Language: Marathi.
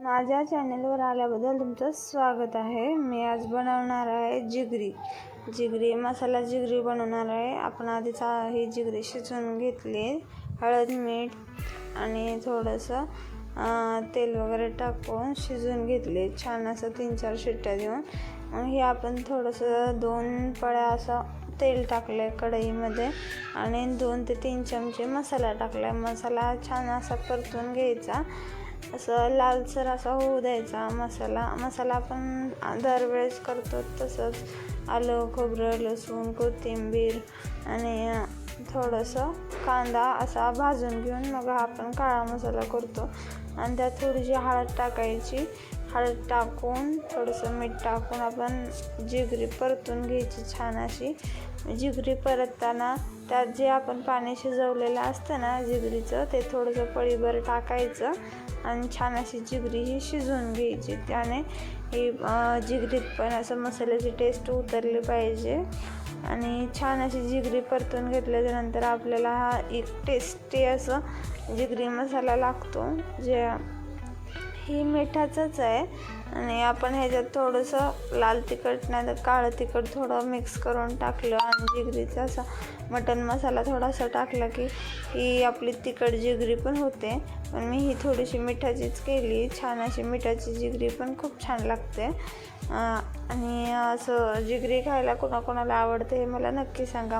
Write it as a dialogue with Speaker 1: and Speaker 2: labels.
Speaker 1: माझ्या चॅनलवर आल्याबद्दल तुमचं स्वागत आहे। मी आज बनवणार आहे जिगरी मसाला जिगरी बनवणार आहे। आपण आधी ही जिगरी शिजवून घेतली, हळद मीठ आणि थोडंसं तेल वगैरे टाकून शिजवून घेतले छान असं 3-4 शिट्ट्या देऊन। मग हे आपण थोडंसं 2 पळ्या असं तेल टाकले कढईमध्ये आणि 2 ते 3 चमचे मसाला टाकला। मसाला छान असा परतून घ्यायचा, असं लालसर असा होऊ द्यायचा मसाला आपण दरवेळेस करतो तसंच आलं खोबरं लसूण कोथिंबीर आणि थोडंसं कांदा असा भाजून घेऊन मग आपण काळा मसाला करतो। आणि त्यात थोडीशी हळद टाकायची, हळद टाकून थोडंसं मीठ टाकून आपण जिगरी परतून घ्यायची छान अशी। जिगरी परतताना त्यात जे आपण पाणी शिजवलेलं असतं ना जिगरीचं ते थोडंसं पळीभर टाकायचं आणि छान अशी जिगरी ही शिजवून घ्यायची। त्याने ही जिगरीत पण असं मसाल्याची टेस्ट उतरली पाहिजे। आणि छान अशी जिगरी परतून घेतल्यानंतर आपल्याला हा एक टेस्टी असं जिगरी मसाला लागतो, जे ही मिठाचंच आहे। आणि आपण ह्याच्यात थोडंसं लाल तिखट नाही तर काळं तिखट थोडं मिक्स करून टाकलं आणि जिगरीचा असा मटन मसाला थोडासा टाकला की ही आपली तिखट जिगरी पण होते। पण मी ही थोडीशी मिठाचीच केली, छान अशी मिठाची जिगरी पण खूप छान लागते। आणि असं जिगरी खायला कोणाकोणाला आवडते हे मला नक्की सांगा।